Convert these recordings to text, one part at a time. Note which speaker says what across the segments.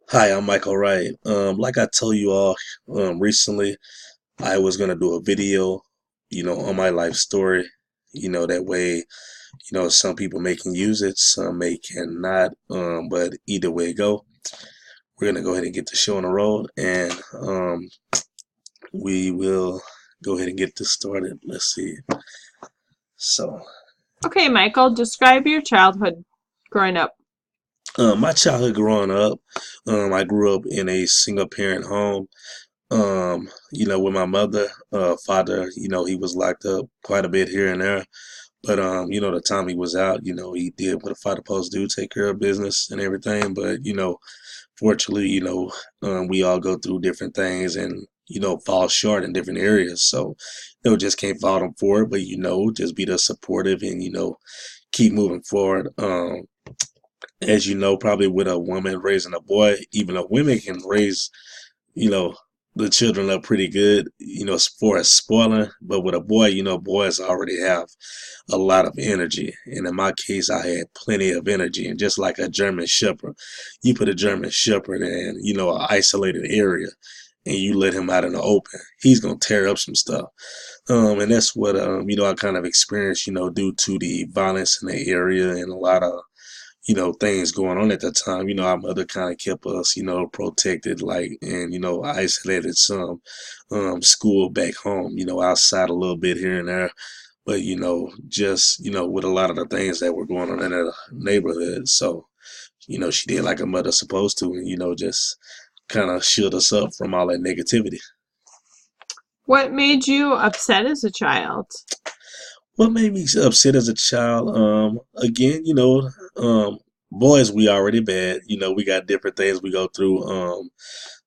Speaker 1: Hi, I'm Michael Wright. Like I told you all recently, I was gonna do a video, on my life story. That way, some people may can use it, some may cannot. But either way it go, we're gonna go ahead and get the show on the road, and we will go ahead and get this started. Let's see. So,
Speaker 2: Okay, Michael, describe your childhood growing up.
Speaker 1: my childhood growing up, I grew up in a single parent home. With my mother, father, he was locked up quite a bit here and there. But the time he was out, he did what a father supposed to do, take care of business and everything. But fortunately, we all go through different things and fall short in different areas. So, just can't fault him for it. But just be the supportive and keep moving forward. As you know, probably with a woman raising a boy, even a women can raise you know, the children up pretty good, as far as spoiling. But with a boy, boys already have a lot of energy. And in my case, I had plenty of energy. And just like a German Shepherd, you put a German Shepherd in, an isolated area and you let him out in the open, he's going to tear up some stuff. And that's what, I kind of experienced, due to the violence in the area and a lot of things going on at the time. Our mother kind of kept us, protected, like, and, isolated some school back home, outside a little bit here and there. But, just, with a lot of the things that were going on in the neighborhood. So, she did like a mother supposed to, and, just kind of shield us up from all that negativity.
Speaker 2: What made you upset as a child?
Speaker 1: What made me upset as a child? Again, boys, we already bad. We got different things we go through.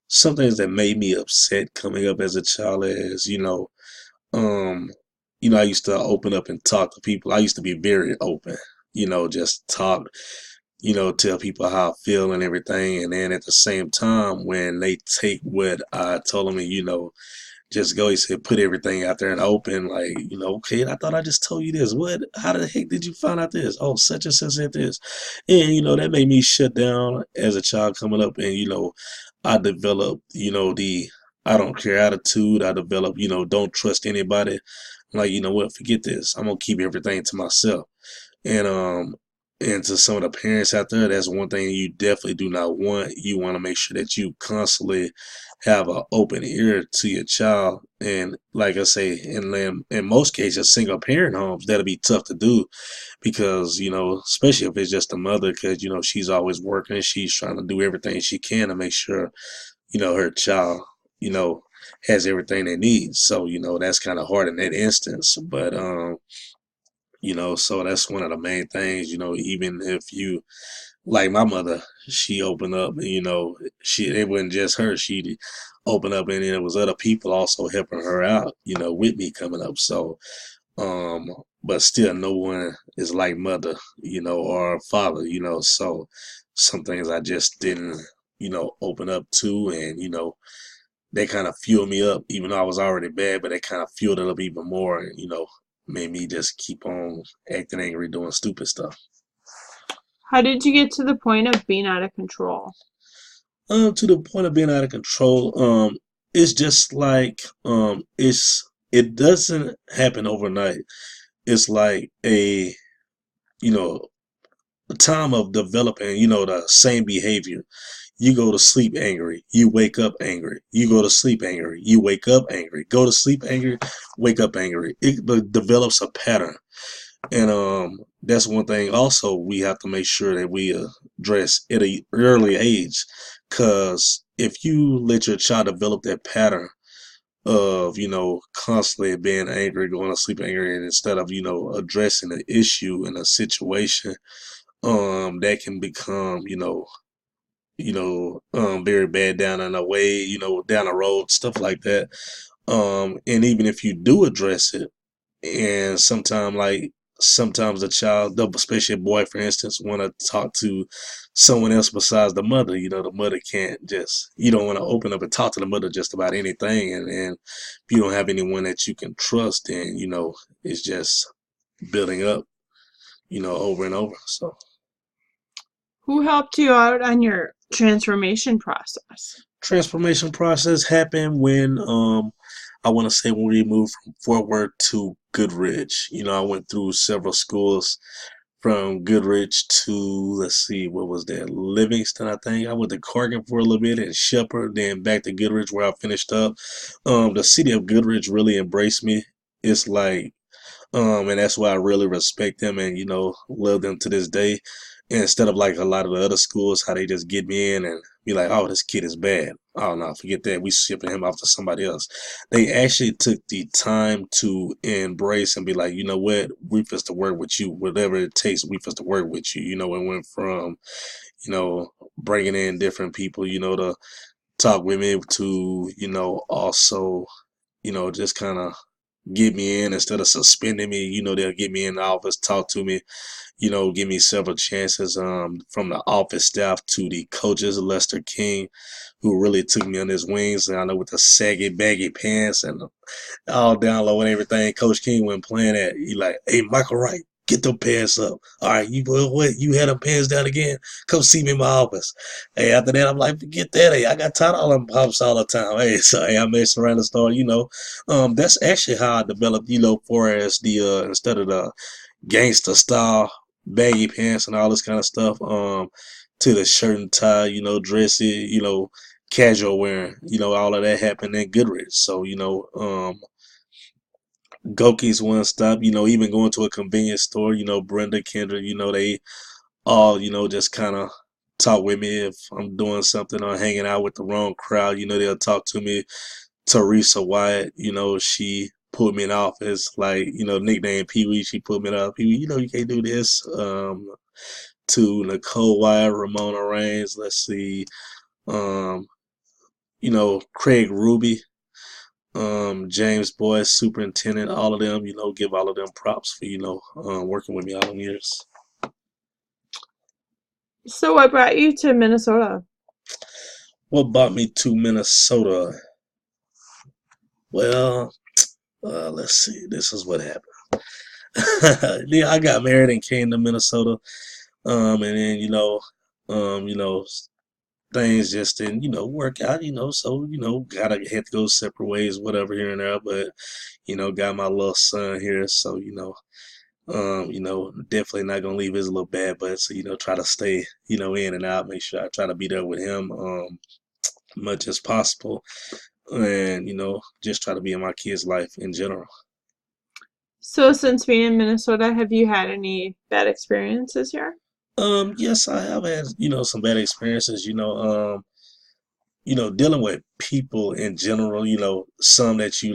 Speaker 1: Some things that made me upset coming up as a child is, um, I used to open up and talk to people. I used to be very open, just talk, tell people how I feel and everything. And then at the same time, when they take what I told them, and, just go, he said, put everything out there and open, like, okay, I thought I just told you this. What? How the heck did you find out this? Oh, such and such said this. And, that made me shut down as a child coming up. And, I developed, the I don't care attitude. I developed, don't trust anybody. Like, you know what, forget this. I'm gonna keep everything to myself. And and to some of the parents out there, that's one thing you definitely do not want. You want to make sure that you constantly have an open ear to your child. And like I say, in most cases, single parent homes, that'll be tough to do because, especially if it's just a mother, because, she's always working. She's trying to do everything she can to make sure, her child, you know, has everything they need. So, that's kind of hard in that instance. But, so that's one of the main things, even if you, like my mother, she opened up, and, it wasn't just her. She opened up, and it was other people also helping her out, with me coming up. So, but still, no one is like mother, or father, So, some things I just didn't, open up to, and they kind of fueled me up, even though I was already bad, but they kind of fueled it up even more, and made me just keep on acting angry, doing stupid stuff.
Speaker 2: How did you get to the point of being out of control?
Speaker 1: To the point of being out of control. It's just like it doesn't happen overnight. It's like you know a time of developing, the same behavior. You go to sleep angry, you wake up angry. You go to sleep angry, you wake up angry. Go to sleep angry, wake up angry. It develops a pattern. And that's one thing also we have to make sure that we address at a early age. Cause if you let your child develop that pattern of, constantly being angry, going to sleep angry, and instead of, addressing the issue in a situation, that can become, very bad down in a way, down the road, stuff like that. And even if you do address it, and sometimes the child, especially a boy, for instance, want to talk to someone else besides the mother. The mother can't just, you don't want to open up and talk to the mother just about anything. And if you don't have anyone that you can trust, then, it's just building up, over and over. So,
Speaker 2: Who helped you out on your transformation process?
Speaker 1: Transformation process happened when I want to say when we moved from Fort Worth to Goodrich. I went through several schools from Goodrich to, let's see, what was that? Livingston, I think. I went to Corgan for a little bit and Shepherd, then back to Goodrich where I finished up. The city of Goodrich really embraced me. It's like and that's why I really respect them and love them to this day. Instead of like a lot of the other schools, how they just get me in and be like, "Oh, this kid is bad. Oh no, forget that. We shipping him off to somebody else." They actually took the time to embrace and be like, "You know what? We supposed to work with you. Whatever it takes, we supposed to work with you." It went from bringing in different people, to talk with me to also just kind of get me in instead of suspending me. They'll get me in the office, talk to me, give me several chances from the office staff to the coaches, Lester King, who really took me on his wings. And I know with the saggy, baggy pants and all down low and everything, Coach King went playing at, he like, "Hey, Michael Wright, get them pants up. All right, you what? You had them pants down again? Come see me in my office." Hey, after that, I'm like, forget that. Hey, I got tired of all them pops all the time. Hey, so hey, I messed around and started, that's actually how I developed, for as the instead of the gangster style baggy pants and all this kind of stuff, to the shirt and tie, dressy, casual wearing, all of that happened in Goodrich. So, Goki's One Stop, even going to a convenience store, Brenda, Kendra, they all, just kind of talk with me if I'm doing something or hanging out with the wrong crowd. They'll talk to me. Teresa Wyatt, she put me in office, like, nickname Pee Wee. She put me in office. Pee Wee, you can't do this. To Nicole Wyatt, Ramona Raines, let's see, um, Craig Ruby, James Boyce, superintendent, all of them, give all of them props for, working with me all them years.
Speaker 2: So, what brought you to Minnesota?
Speaker 1: What brought me to Minnesota? Well, let's see. This is what happened. Yeah, I got married and came to Minnesota. And then, things just didn't, work out, so, gotta had to go separate ways, whatever here and there. But, got my little son here, so, definitely not gonna leave his little bad butts. So, try to stay, in and out, make sure I try to be there with him, much as possible. And, just try to be in my kid's life in general.
Speaker 2: So, since being in Minnesota, have you had any bad experiences here?
Speaker 1: Yes, I have had, some bad experiences, dealing with people in general, some that you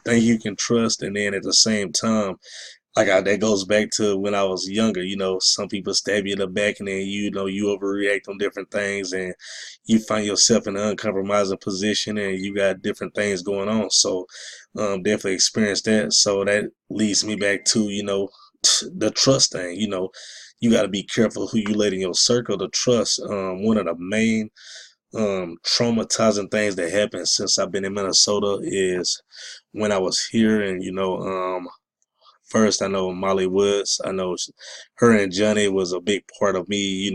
Speaker 1: think you can trust, and then at the same time, that goes back to when I was younger. Some people stab you in the back, and then you overreact on different things, and you find yourself in an uncompromising position, and you got different things going on. So, definitely experienced that. So that leads me back to the trust thing. You got to be careful who you let in your circle to trust. One of the main traumatizing things that happened since I've been in Minnesota is when I was here, and first I know Molly Woods. I know her and Johnny was a big part of me,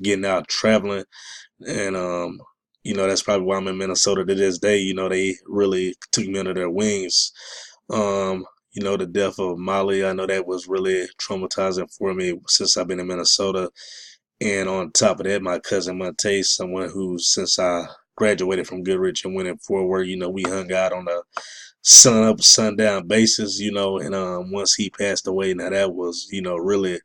Speaker 1: getting out traveling, and that's probably why I'm in Minnesota to this day. They really took me under their wings. The death of Molly, I know that was really traumatizing for me since I've been in Minnesota. And on top of that, my cousin Monte, someone who, since I graduated from Goodrich and went in forward, we hung out on a sun up, sundown basis, and once he passed away, now that was, really,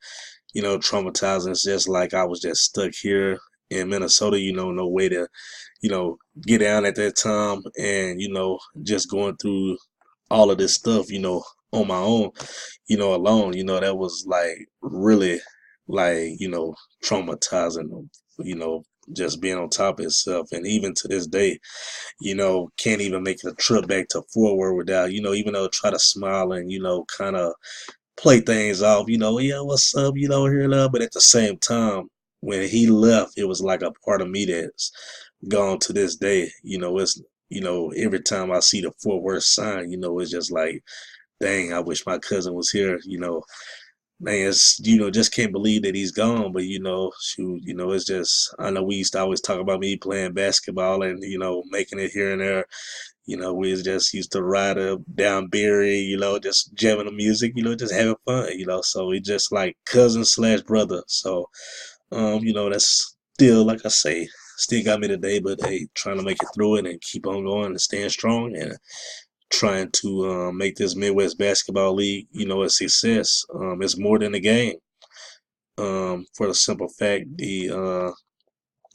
Speaker 1: traumatizing. It's just like I was just stuck here in Minnesota, no way to, get down at that time, and, just going through all of this stuff, on my own, alone, that was like really like, traumatizing, just being on top of itself. And even to this day, can't even make the trip back to Forward without, even though try to smile and, kind of play things off, yeah, what's up, here and there. But at the same time, when he left, it was like a part of me that's gone to this day. It's, every time I see the Fort Worth sign, it's just like, dang, I wish my cousin was here, man, it's, just can't believe that he's gone. But shoot, it's just, I know we used to always talk about me playing basketball and making it here and there. We just used to ride up down Berry, just jamming the music, just having fun, So we just like cousin slash brother. So that's still, like I say, still got me today. But hey, trying to make it through it and keep on going and staying strong and trying to make this Midwest Basketball League, a success. It's more than a game. For the simple fact, the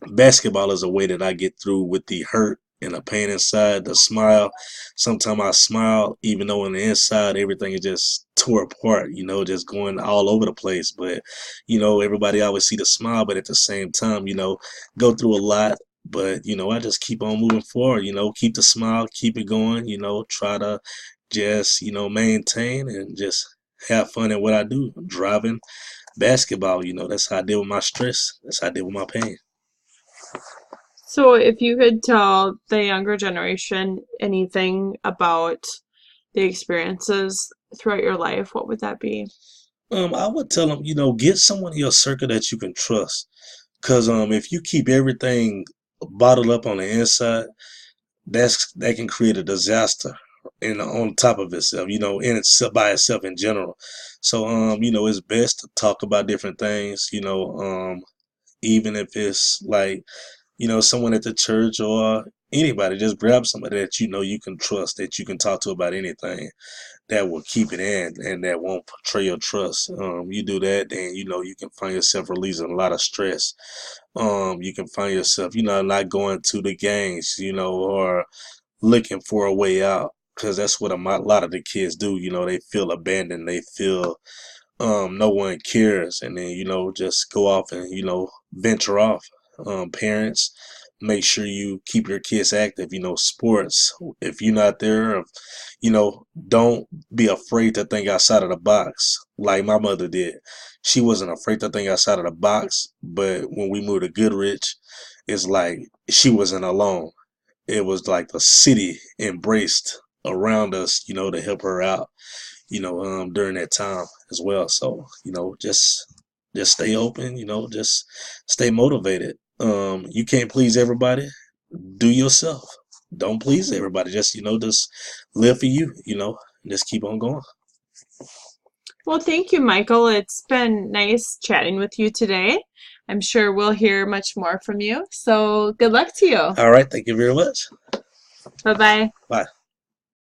Speaker 1: basketball is a way that I get through with the hurt and the pain inside, the smile. Sometimes I smile, even though on the inside everything is just tore apart, just going all over the place. But, everybody always see the smile, but at the same time, go through a lot. But, I just keep on moving forward, keep the smile, keep it going, try to just, maintain and just have fun at what I do. Driving basketball, that's how I deal with my stress. That's how I deal with my pain.
Speaker 2: So, if you could tell the younger generation anything about the experiences throughout your life, what would that be?
Speaker 1: I would tell them, get someone in your circle that you can trust. Cause if you keep everything bottled up on the inside, that can create a disaster and on top of itself, in itself by itself in general. So it's best to talk about different things, even if it's like, someone at the church or anybody, just grab somebody that you can trust, that you can talk to about anything that will keep it in and that won't betray your trust. You do that, then you can find yourself releasing a lot of stress. You can find yourself, not going to the games, or looking for a way out. Because that's what lot of the kids do. They feel abandoned. They feel no one cares, and then just go off and venture off. Parents, make sure you keep your kids active. Sports. If you're not there, don't be afraid to think outside of the box, like my mother did. She wasn't afraid to think outside of the box, but when we moved to Goodrich, it's like she wasn't alone. It was like the city embraced around us, to help her out, during that time as well. So, just stay open, just stay motivated. You can't please everybody. Do yourself. Don't please everybody. Just, just live for you, just keep on going.
Speaker 2: Well, thank you, Michael. It's been nice chatting with you today. I'm sure we'll hear much more from you. So, good luck to you.
Speaker 1: All right. Thank you very much.
Speaker 2: Bye bye.
Speaker 1: Bye.